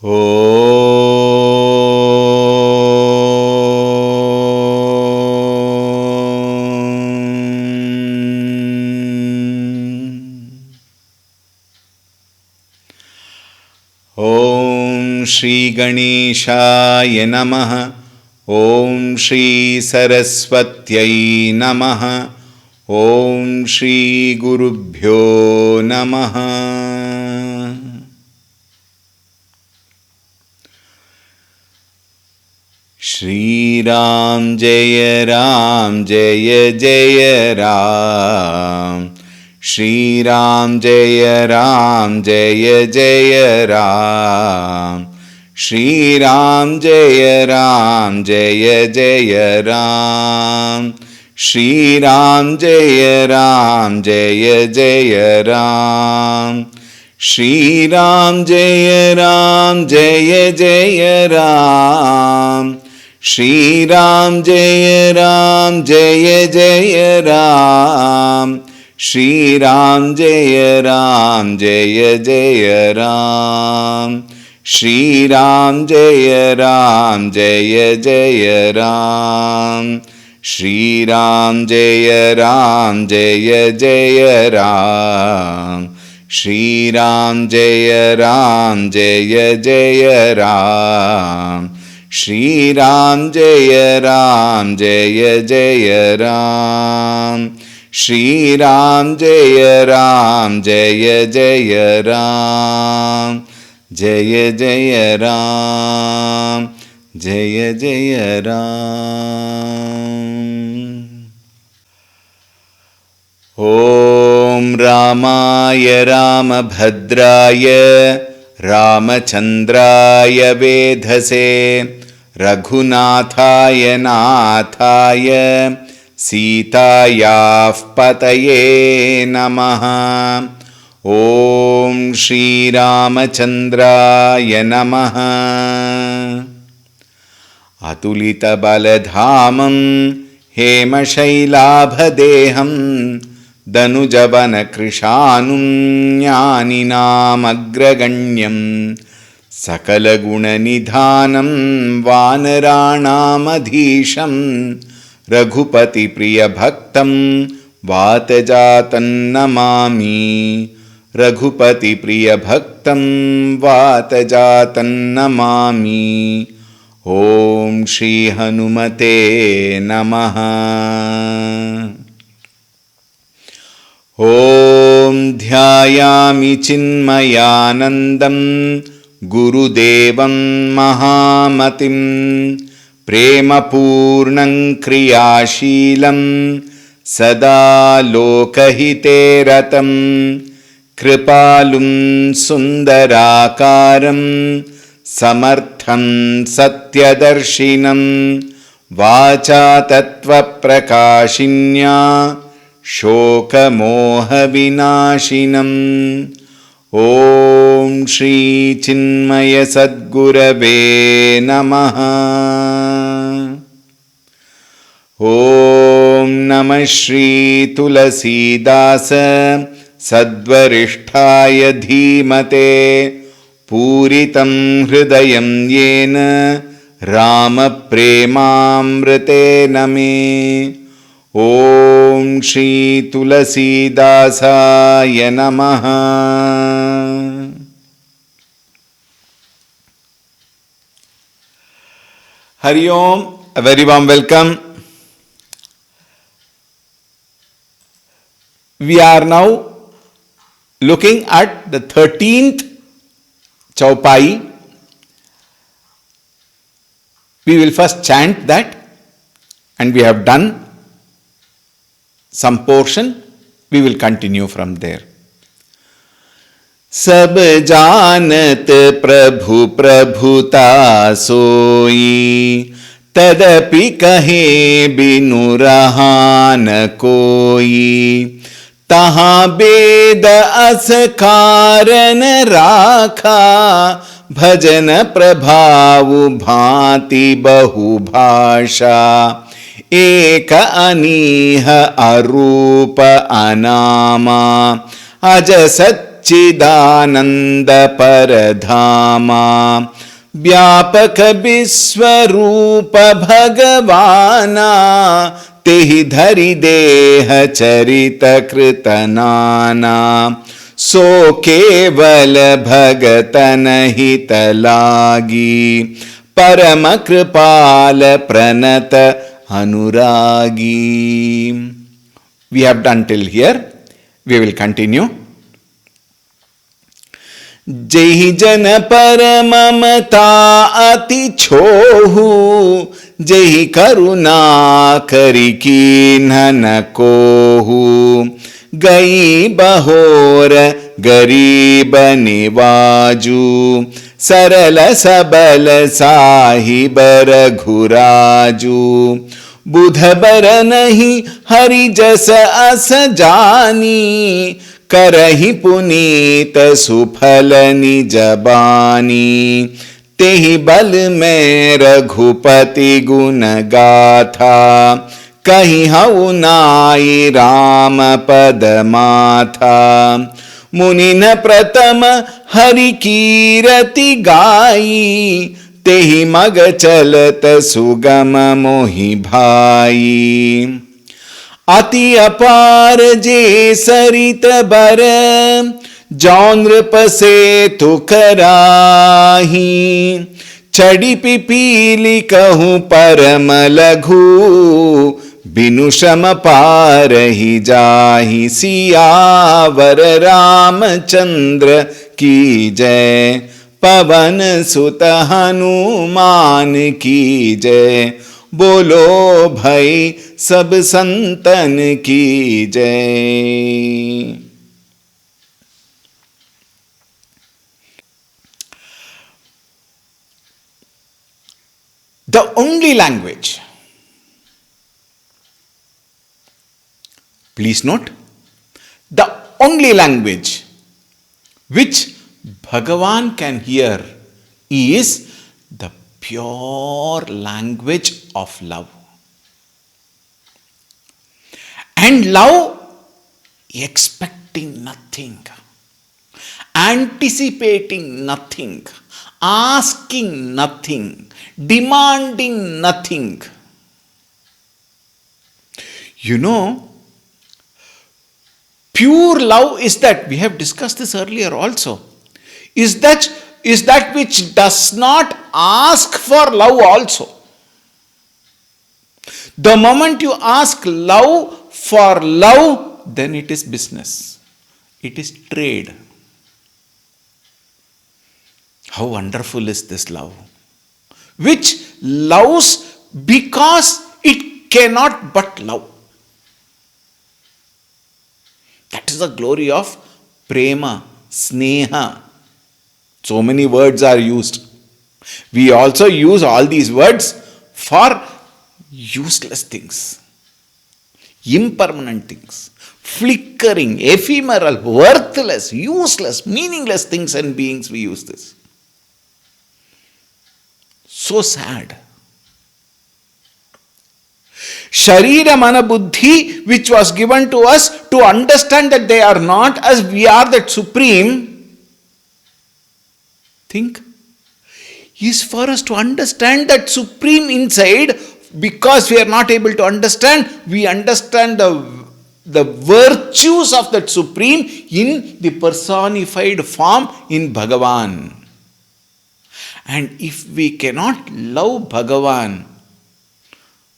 ॐ श्री गणेशाय नमः। ॐ श्री सरस्वत्यै नमः। ॐ श्री गुरुभ्यो नमः। श्रीराम जय जय राम। श्रीराम जय जय राम। श्रीराम जय जय राम। श्रीराम जय जय राम। श्रीराम जय जय राम। श्रीराम जय जय राम। श्रीराम जय जय राम। श्रीराम जय जय राम। श्रीराम जय जय राम। श्रीराम जय जय राम। श्रीराम जय जय राम। श्रीराम जय जय राम। जय जय राम। जय जय राम। ॐ रामाय रामभद्राय रामचन्द्राय वेधसे रघुनाथाय नाथाय सीतायाः पतये नमः। ॐ श्रीरामचन्द्राय नमः। अतुलितबलधामं हेमशैलाभदेहं दनुजवनकृशानुं ज्ञानिनामग्रगण्यं सकलगुणनिधानं वानराणामधीशं रघुपतिप्रियभक्तं वातजातं नमामि। रघुपतिप्रियभक्तं वातजातं नमामि। ॐ श्रीहनुमते नमः। ॐ ध्यायामि चिन्मयानन्दं गुरुदेवं महामतिं प्रेमपूर्णं क्रियाशीलं सदा लोकहिते रतं कृपालुं सुन्दराकारं समर्थं सत्यदर्शिनं वाचा तत्त्वप्रकाशिन्या शोकमोहविनाशिनम्। ॐ श्रीचिन्मयसद्गुरवे नमः। ॐ नमः श्रीतुलसीदास सद्वरिष्ठाय धीमते पूरितं हृदयं येन रामप्रेमामृतेन मे। ॐ श्रीतुलसीदासाय नमः। हरि ओम, a very warm welcome. We are now looking at the 13th Chaupai. We will first chant that, and we have done some portion. We will continue from there. सब जानत प्रभु प्रभुता सोई, तदपि कहे बिनु रहा न कोई। तहाँ वेद अस कारण राखा, भजन प्रभाव भांति बहुभाषा। एक अनीह अरूप अनामा, अज सत्य सच्चिदानंद परधामा व्यापक विश्वरूप भगवाना तेहि धरि देह चरित कृत नाना सो केवल भगतन हित लागी परम कृपाल प्रणत अनुरागी. We have done till here. We will continue. जहि जन पर ममता अति छोहु जहि करुणा करि कीन्ह न कोहु गई बहोर गरीब निवाजू सरल सबल साहिब रघुराजू बुध बर नहीं हरि जस अस जानी करहि पुनीत सुफल निज बानी तेहि बल में रघुपति गुण गाथा कहि हऊ नाई राम पद माथा मुनि न प्रथम हरि कीरति गाई तेहि मग चलत सुगम मोहि भाई अति अपार जे सरित बर जौन नृप से तुकराही चढ़ी पिपीली कहूँ परम लघु बिनु श्रम पार ही जाहि सियावर रामचंद्र की जय पवन सुत हनुमान की जय बोलो भाई सब संतन की जय. The only language, please note, the only language which Bhagavan can hear is the pure language of love. And love expecting nothing, anticipating nothing, asking nothing, demanding nothing. You know, pure love is that, we have discussed this earlier also, is that which does not ask for love also. The moment you ask love for love, then it is business. It is trade. How wonderful is this love? Which loves because it cannot but love. That is the glory of prema, sneha. So many words are used. We also use all these words for useless things, impermanent things, flickering, ephemeral, worthless, useless, meaningless things and beings. We use this. So sad. Sharira mana buddhi, which was given to us to understand that they are not as we are that supreme, think, is for us to understand that supreme inside. Because we are not able to understand, we understand the virtues of that supreme in the personified form in Bhagavan. And if we cannot love Bhagavan,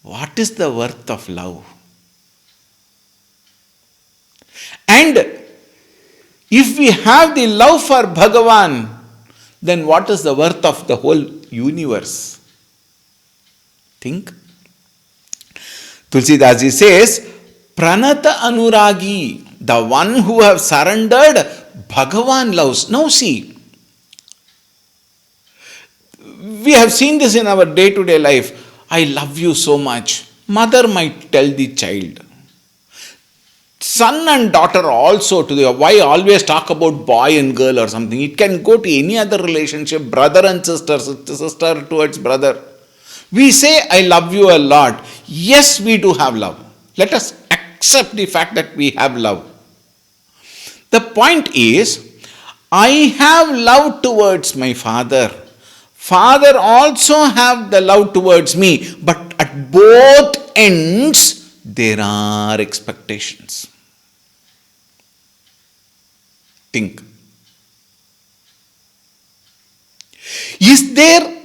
what is the worth of love? And if we have the love for Bhagavan, then what is the worth of the whole universe? Think. Tulsi Das ji says, Pranata Anuragi, the one who have surrendered, Bhagavan loves. Now see, we have seen this in our day-to-day life. I love you so much. Mother might tell the child. Son and daughter also, to the why always talk about boy and girl or something. It can go to any other relationship, brother and sister, sister towards brother. We say, I love you a lot. Yes, we do have love. Let us accept the fact that we have love. The point is I have love towards my father. Father also have the love towards me. But at both ends, there are expectations. Think. Is there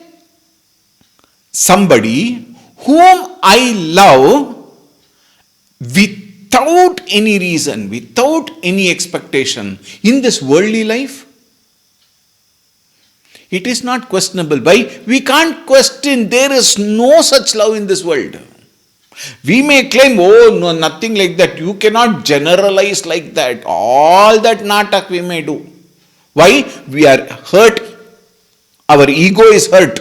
somebody whom I love without any reason, without any expectation in this worldly life? It is not questionable. Why? We can't question. There is no such love in this world. We may claim, oh, no, nothing like that. You cannot generalize like that. All that natak we may do. Why? We are hurt. Our ego is hurt.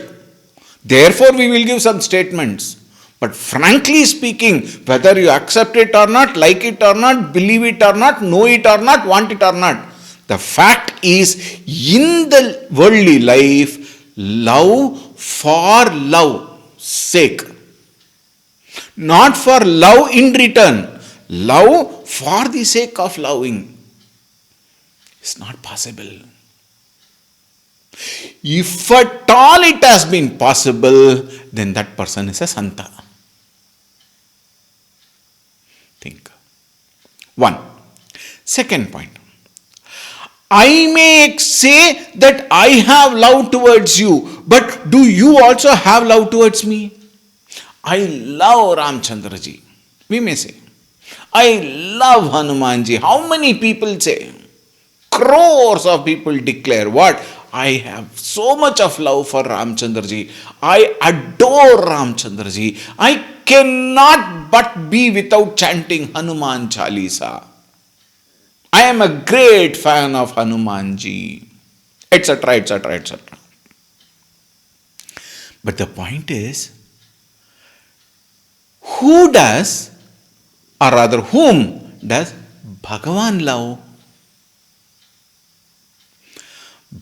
Therefore, we will give some statements. But frankly speaking, whether you accept it or not, like it or not, believe it or not, know it or not, want it or not, the fact is, in the worldly life, love for love's sake. Not for love in return. Love for the sake of loving. It's not possible. If at all it has been possible, then that person is a Santa. Think. One. Second point. I may say that I have love towards you, but do you also have love towards me? I love Ramchandraji. We may say. I love Hanumanji. How many people say? Crores of people declare what? I have so much of love for Ramchandraji. I adore Ramchandraji. I cannot but be without chanting Hanuman Chalisa. I am a great fan of Hanumanji, etc., etc., etc. But the point is, who does, or rather whom does Bhagavan love?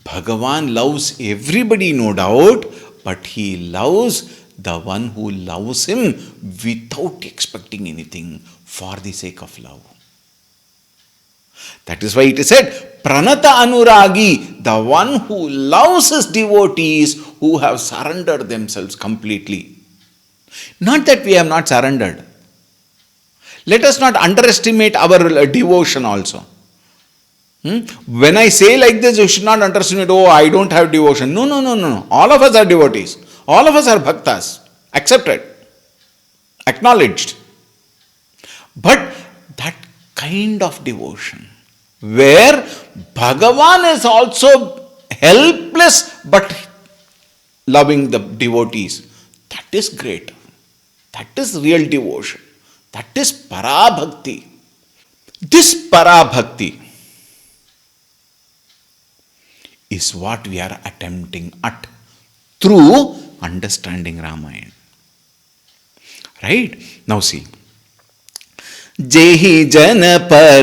Bhagavan loves everybody, no doubt, but he loves the one who loves him without expecting anything for the sake of love. That is why it is said, Pranata Anuragi, the one who loves his devotees who have surrendered themselves completely. Not that we have not surrendered. Let us not underestimate our devotion also. When I say like this, you should not underestimate, oh, I don't have devotion. No, no, no, no. All of us are devotees. All of us are bhaktas. Accepted. Acknowledged. But that kind of devotion, where Bhagavan is also helpless but loving the devotees, that is great. That is real devotion. That is Parabhakti. This Parabhakti is what we are attempting at through understanding Ramayana. Right? Now see. Jehi jana par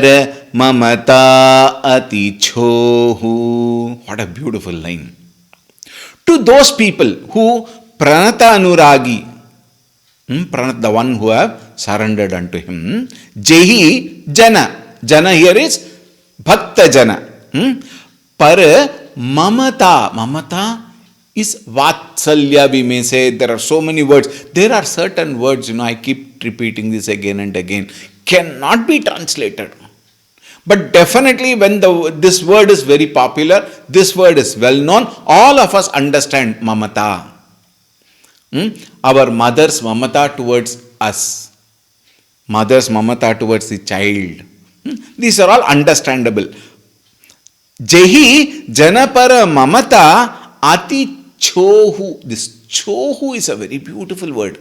mamata ati chohu. What a beautiful line. To those people who pranata anuragi, the one who have surrendered unto him, Jehi jana. Jana here is bhakta jana. Par mamata. Mamata is vatsalya, we may say. There are so many words. There are certain words, I keep repeating this again and again, cannot be translated. But definitely when this word is very popular, this word is well known, all of us understand mamata. Our mother's mamata towards us. Mother's mamata towards the child. These are all understandable. Jehi janapara mamata ati chohu. This chohu is a very beautiful word.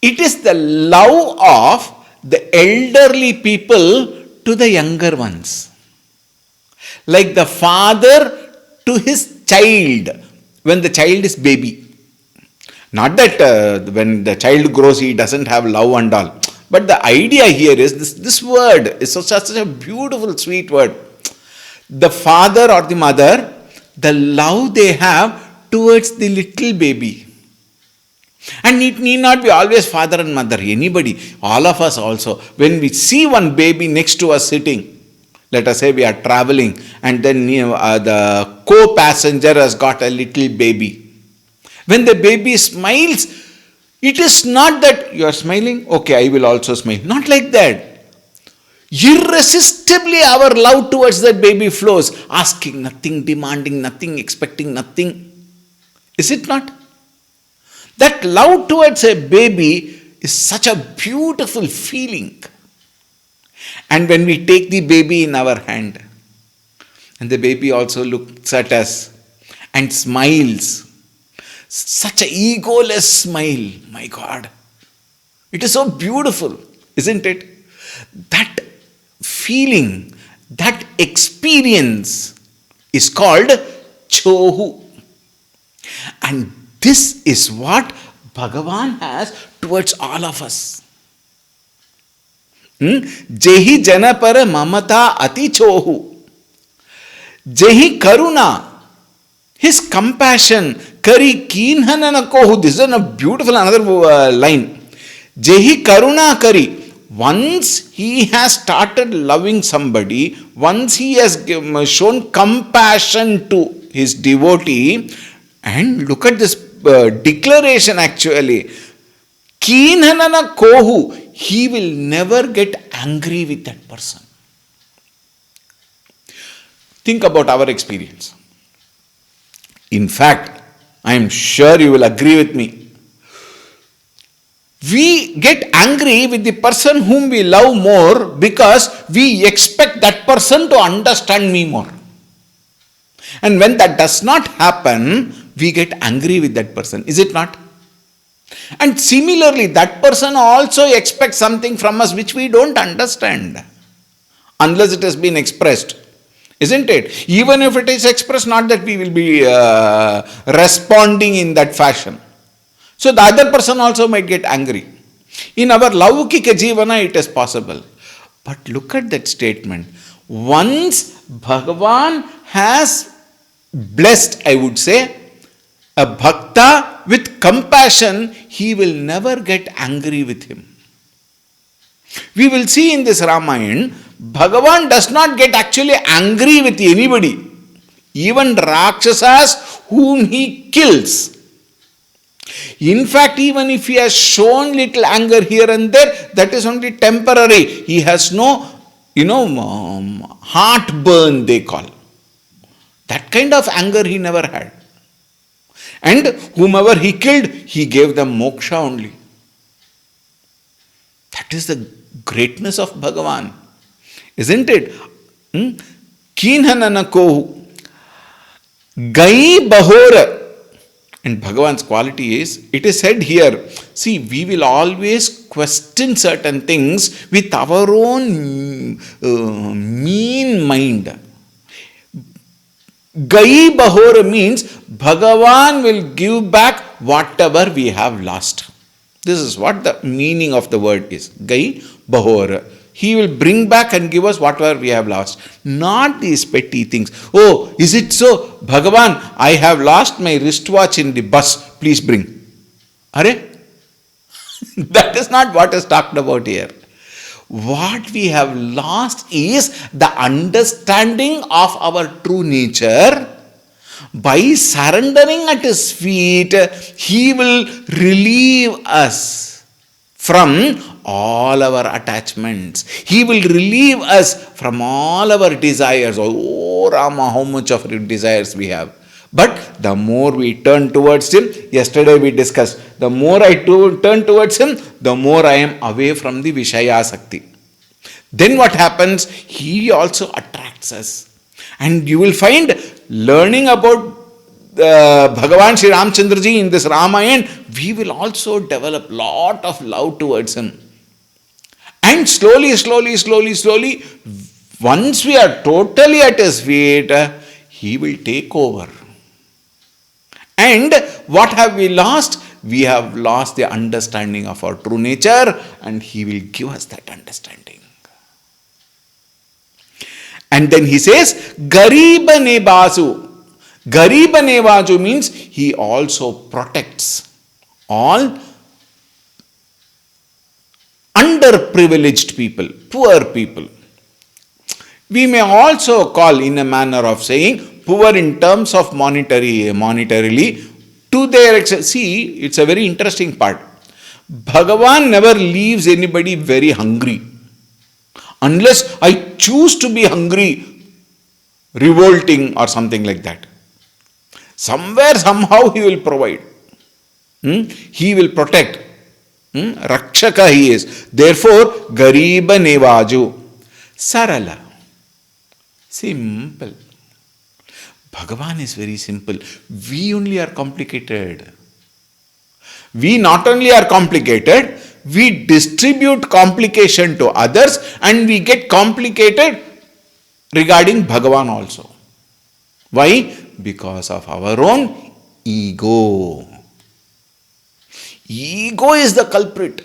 It is the love of the elderly people to the younger ones. Like the father to his child when the child is baby. Not that when the child grows he doesn't have love and all. But the idea here is this word is such a beautiful, sweet word. The father or the mother, the love they have towards the little baby. And it need not be always father and mother, anybody, all of us also. When we see one baby next to us sitting, Let us say we are traveling and then the co-passenger has got a little baby. When the baby smiles, it is not that you are smiling, okay, I will also smile. Not like that. Irresistibly our love towards that baby flows, asking nothing, demanding nothing, expecting nothing. Is it not? That love towards a baby is such a beautiful feeling. And when we take the baby in our hand, and the baby also looks at us and smiles, such an egoless smile, my God. It is so beautiful, isn't it? That feeling, that experience is called chohu. And this is what Bhagavan has towards all of us. Jehi janapara mamata ati chohu. Jehi karuna. His compassion. Kari keenhanana kohu. This is a beautiful another line. Jehi karuna kari. Once he has started loving somebody, once he has shown compassion to his devotee, and look at this declaration actually. Keenhanana kohu. He will never get angry with that person. Think about our experience. In fact, I am sure you will agree with me. We get angry with the person whom we love more because we expect that person to understand me more. And when that does not happen, we get angry with that person. Is it not? And similarly, that person also expects something from us which we don't understand unless it has been expressed. Isn't it? Even if it is expressed, not that we will be responding in that fashion. So the other person also might get angry. In our laukika jivana, it is possible. But look at that statement. Once Bhagavan has blessed, I would say, a bhakta with compassion, he will never get angry with him. We will see in this Ramayana, Bhagavan does not get actually angry with anybody. Even Rakshasas whom he kills. In fact, even if he has shown little anger here and there, that is only temporary. He has no, heartburn they call. That kind of anger he never had. And whomever he killed, he gave them moksha only. That is the greatness of Bhagavan. Isn't it? Keenhanana kohu. Gai bahora. And Bhagavan's quality is, it is said here, see, we will always question certain things with our own mean mind. Gai bahora means Bhagavan will give back whatever we have lost. This is what the meaning of the word is. Gai bahora. He will bring back and give us whatever we have lost. Not these petty things. Oh, is it so? Bhagavan, I have lost my wristwatch in the bus. Please bring. Are? That is not what is talked about here. What we have lost is the understanding of our true nature. By surrendering at his feet, he will relieve us from all our attachments. He will relieve us from all our desires. Oh Rama, how much of desires we have. But the more we turn towards him, yesterday we discussed, the more I turn towards him, the more I am away from the Vishaya Sakti. Then what happens? He also attracts us. And you will find, learning about Bhagavan Sri Ramchandraji in this Ramayana, we will also develop lot of love towards him. And slowly, once we are totally at his feet, he will take over. And what have we lost? We have lost the understanding of our true nature, and he will give us that understanding. And then he says, Gariba Nebasu. Gariba Nebasu means he also protects all underprivileged people, poor people. We may also call, in a manner of saying, poor in terms of monetarily, to their extent. See, it's a very interesting part. Bhagavan never leaves anybody very hungry. Unless I choose to be hungry, revolting or something like that. Somewhere, somehow he will provide. He will protect. Rakshaka he is. Therefore, Gariba Nevaju. Sarala. Simple. Bhagavan is very simple. We only are complicated. We not only are complicated, we distribute complication to others and we get complicated regarding Bhagavan also. Why? Because of our own ego. Ego is the culprit.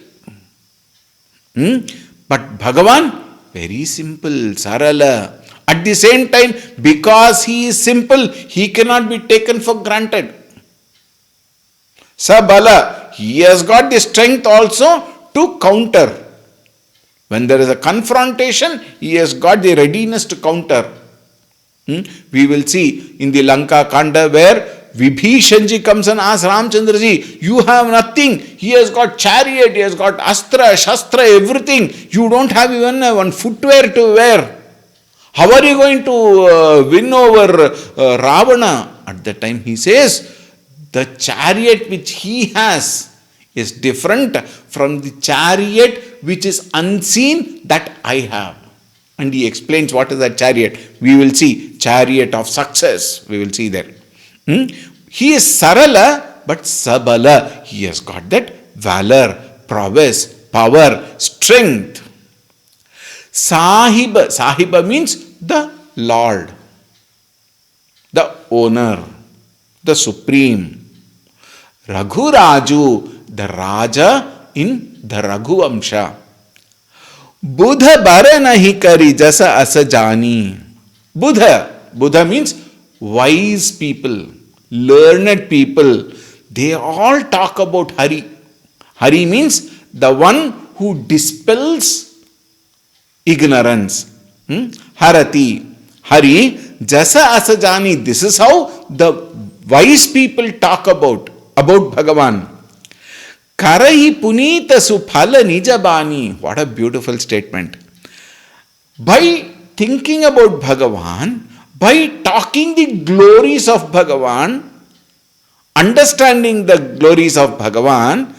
But Bhagavan, very simple, sarala. At the same time, because he is simple, he cannot be taken for granted. Sabala, he has got the strength also to counter. When there is a confrontation, he has got the readiness to counter. We will see in the Lanka Kanda where Vibhishanji comes and asks Ramchandraji, you have nothing. He has got chariot, he has got astra, shastra, everything. You don't have even one footwear to wear. How are you going to win over Ravana? At that time he says, the chariot which he has is different from the chariot which is unseen that I have. And he explains what is that chariot. We will see. Chariot of success. We will see there. He is Sarala, but Sabala. He has got that valor, prowess, power, strength. Sahiba. Sahiba means the Lord, the owner, the supreme. Raghuraju, the Raja in the Raghuvamsha. Buddha bara nahi kari jasa asajani. Buddha means wise people, learned people. They all talk about Hari. Hari means the one who dispels ignorance. Harati. Hari, jasa asajani. This is how the wise people talk about Bhagavan. Karahi punita suphala nijabani. What a beautiful statement. By thinking about Bhagavan, by talking the glories of Bhagavan, understanding the glories of Bhagavan,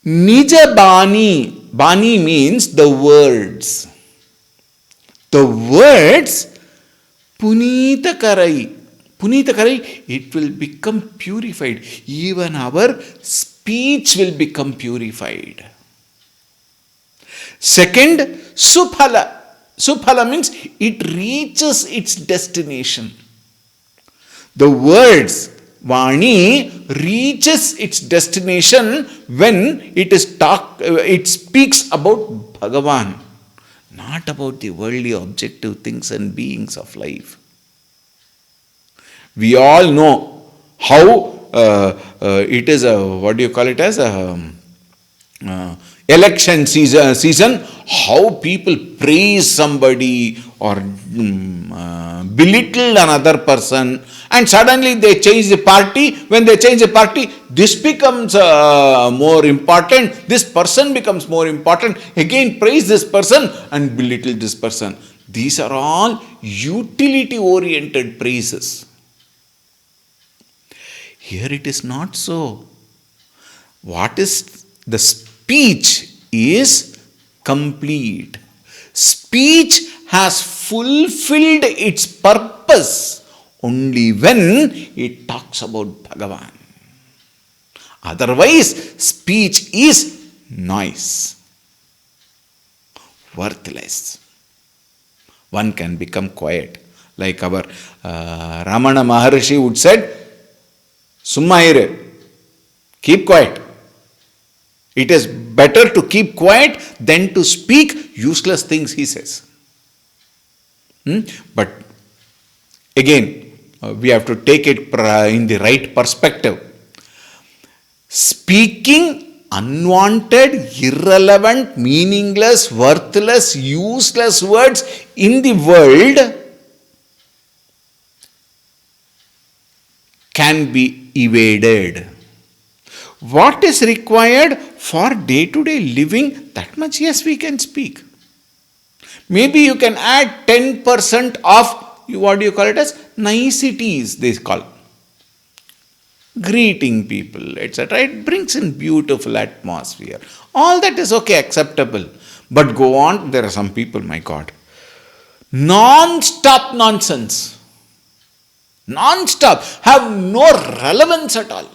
nijabani. Bani means the words. The words, punita karai. Punita karai, it will become purified. Even our speech will become purified. Second, suphala. Suphala means it reaches its destination. The words, Vani, reaches its destination when it speaks about Bhagavan, not about the worldly objective things and beings of life. We all know how it is what do you call it as election season, how people praise somebody or belittle another person, and suddenly they change the party. When they change the party, this becomes more important, this person becomes more important, again praise this person and belittle this person. These are all utility oriented praises. Here it is not so. What is the speech is complete. Speech has fulfilled its purpose only when it talks about Bhagavan. Otherwise, speech is noise, worthless. One can become quiet. Like our Ramana Maharshi would said, Summa keep quiet. It is better to keep quiet than to speak useless things, he says. But again, we have to take it in the right perspective. Speaking unwanted, irrelevant, meaningless, worthless, useless words in the world can be evaded. What is required for day-to-day living, that much, yes, we can speak. Maybe you can add 10% of, what do you call it as, niceties, they call. Greeting people, etc. It brings in beautiful atmosphere. All that is okay, acceptable. But go on, there are some people, my God, non-stop nonsense. Non-stop, have no relevance at all.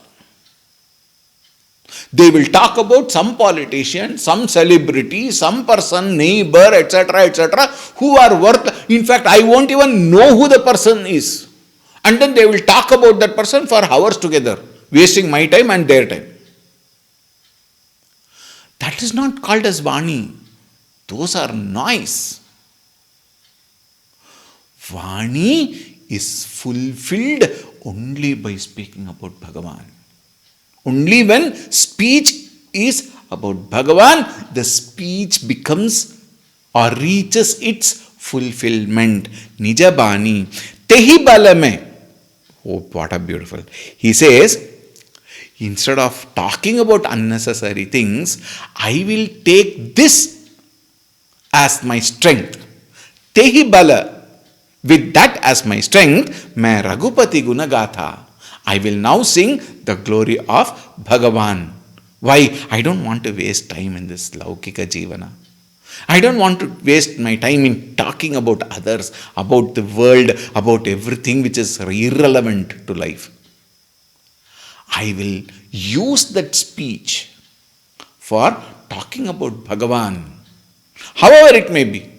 They will talk about some politician, some celebrity, some person, neighbor, etc., who are worth. In fact, I won't even know who the person is. And then they will talk about that person for hours together, wasting my time and their time. That is not called as Vani. Those are noise. Vani is fulfilled only by speaking about Bhagavan. Only when speech is about Bhagavan, the speech becomes or reaches its fulfillment. Nija Bani. Tehi balame. Oh, what a beautiful. He says, instead of talking about unnecessary things, I will take this as my strength. Tehi bala. With that as my strength, मैं रघुपति गुण गाथा. I will now sing the glory of Bhagavan. Why? I don't want to waste time in this laukika jivana. I don't want to waste my time in talking about others, about the world, about everything which is irrelevant to life. I will use that speech for talking about Bhagavan, however it may be.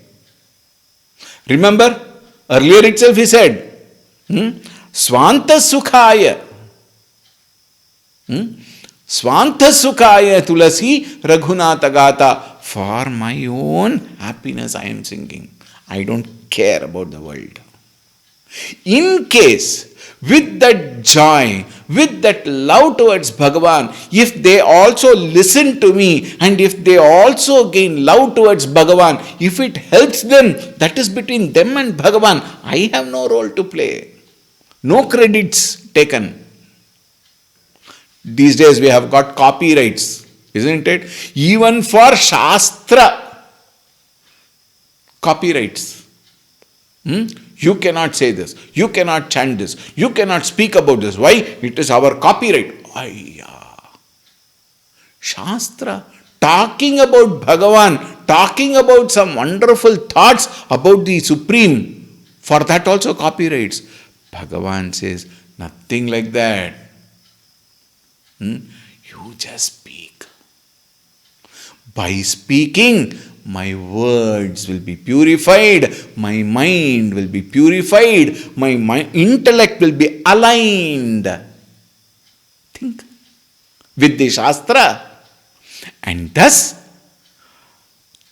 Remember, earlier itself he said, Swanta Sukhaya. Swanta Sukhaya Tulsi Raghunatha Gata. For my own happiness I am singing. I don't care about the world. In case, with that joy, with that love towards Bhagavan, if they also listen to me and if they also gain love towards Bhagavan, if it helps them, that is between them and Bhagavan. I have no role to play. No credits taken. These days we have got copyrights, isn't it? Even for Shastra, copyrights. You cannot say this. You cannot chant this. You cannot speak about this. Why? It is our copyright. Shastra, talking about Bhagavan, talking about some wonderful thoughts about the Supreme, for that also copyrights. Bhagavan says, nothing like that. You just speak. By speaking, my words will be purified, my mind will be purified, my intellect will be aligned. Think with the Shastra. And thus,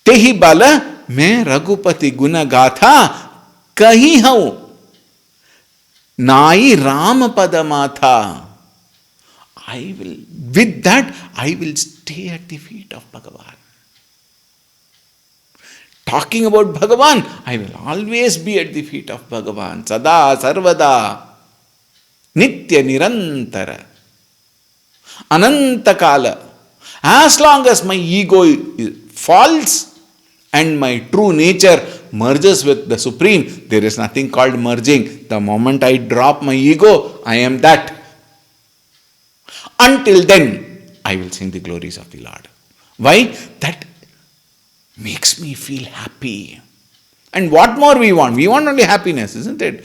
Tehi bala मैं रघुपति गुण गाथा कही हूं नाई राम पद माथा. I will, with that, I will stay at the feet of Bhagavan. Talking about Bhagavan, I will always be at the feet of Bhagavan. Sada, Sarvada, Nitya, Nirantara, Anantakala. As long as my ego falls and my true nature merges with the Supreme, there is nothing called merging. The moment I drop my ego, I am that. Until then, I will sing the glories of the Lord. Why? That makes me feel happy. And what more we want? We want only happiness, isn't it?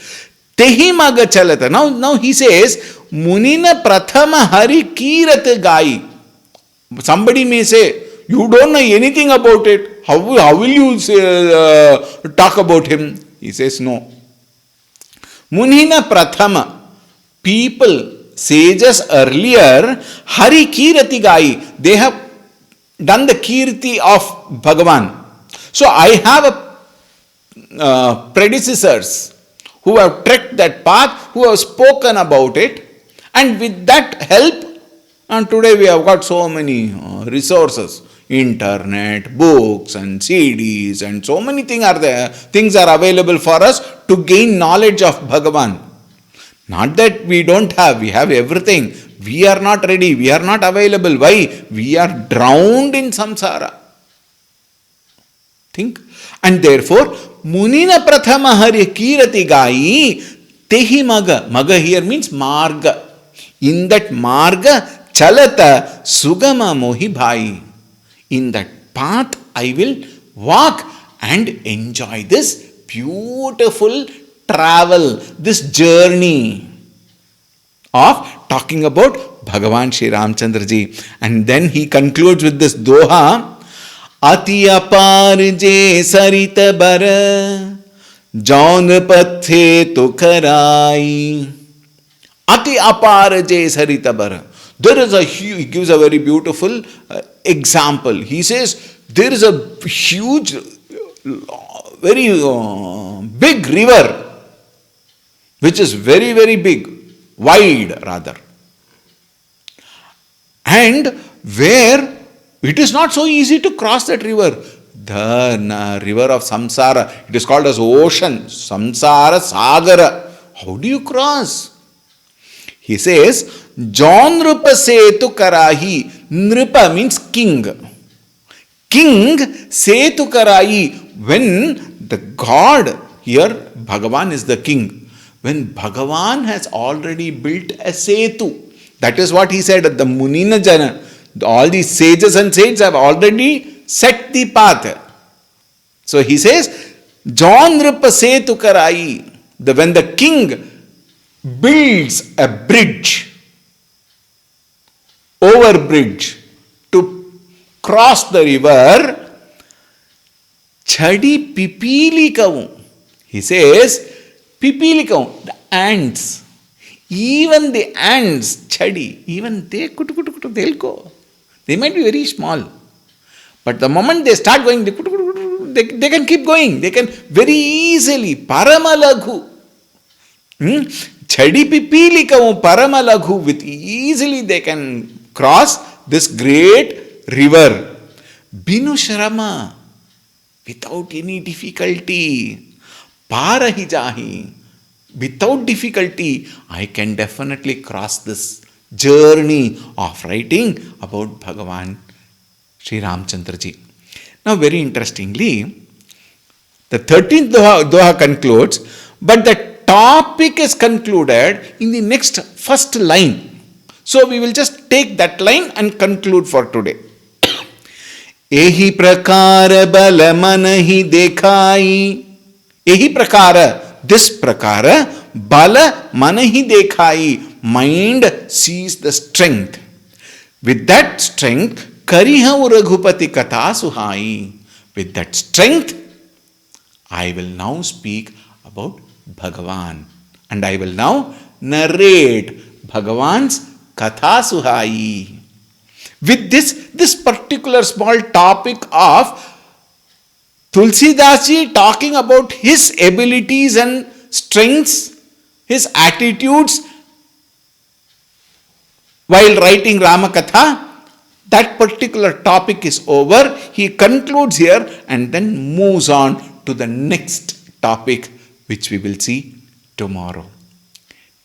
Tehi maga chalata. Now he says, Munina prathama hari kirat gai. Somebody may say, you don't know anything about it. How will you talk about him? He says, no. Munina prathama. People, sages earlier, Hari Kirati Gai, they have done the Kirti of Bhagavan. So I have predecessors who have trekked that path, who have spoken about it, and with that help, And today we have got so many resources, internet, books and CDs and so many things are there. Things are available for us to gain knowledge of Bhagavan. Not that we don't have, we have everything. We are not ready, we are not available. Why? We are drowned in samsara. Think. And therefore, Munina Prathama Hari Kirati Gai Tehi Maga. Maga here means Marga. In that Marga Chalata Sugama Mohi Bhai. In that path I will walk and enjoy this beautiful travel, this journey of talking about Bhagavan Shri Ramchandra Ji. And then he concludes with this doha. अति अपार जे सरित बर जौन पथे तो कराई. Ati apar je sarita bara. There is he gives a very beautiful example. He says there is a huge, very big river, which is very, very big, wide rather. And where it is not so easy to cross that river. The river of samsara, it is called as ocean, samsara sagara. How do you cross? He says, John Nrupa Setu Karahi. Nrupa means king. King Setu Karahi. When the God, here Bhagavan is the king. When Bhagavan has already built a Setu. That is what he said at the Munina Jana. All these sages and saints have already set the path. So he says, John Nrupa Setu Karahi. When the king builds a bridge, over bridge, to cross the river, Chadi Pipilikavu. He says, Pipilikavu, the ants. Even the ants, Chadi, even they'll go. They might be very small. But the moment they start going, they can keep going. They can very easily, Paramalaghu. Chadi Pipilikavu Paramalaghu, with easily they can cross this great river. Binu Shrama, without any difficulty. Parahijahi, without difficulty, I can definitely cross this journey of writing about Bhagavan Sri Ramchandra Ji. Now, very interestingly, the 13th Doha concludes, but the topic is concluded in the next first line. So, we will just take that line and conclude for today. Ehi prakara bala manahi dekhai. Ehi prakara, this prakara, bala manahi dekhai. Mind sees the strength. With that strength, kariha raghupati katha suhai. With that strength, I will now speak about Bhagavan. And I will now narrate Bhagavan's katha suhai. With this particular small topic of Tulsi Dasi talking about his abilities and strengths, his attitudes, while writing Ramakatha, that particular topic is over. He concludes here and then moves on to the next topic, which we will see tomorrow.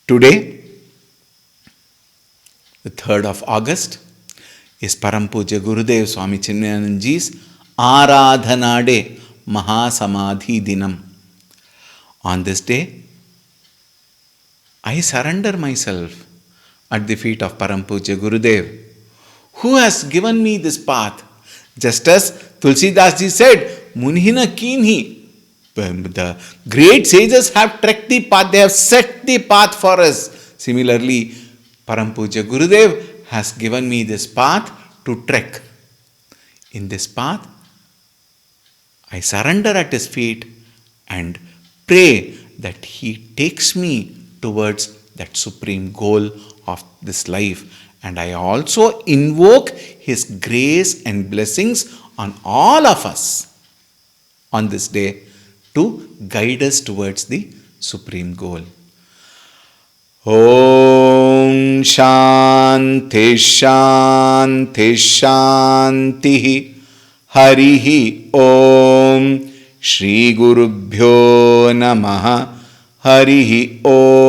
Today, the 3rd of August, is Param Pujya Gurudev Swami Chinmayanandaji's Aradhanade Mahasamadhi Dinam. On this day, I surrender myself at the feet of Param Pujya Gurudev, who has given me this path. Just as Tulsi Dasji said, Munhina Kinhi. The great sages have trekked the path, they have set the path for us. Similarly, Param Pujya Gurudev has given me this path to trek. In this path, I surrender at his feet and pray that he takes me towards that supreme goal of this life. And I also invoke his grace and blessings on all of us on this day to guide us towards the supreme goal. Om शांति शांति शांति. हरिहि ओम. श्री गुरुभ्यो नमः. हरिहि ओम.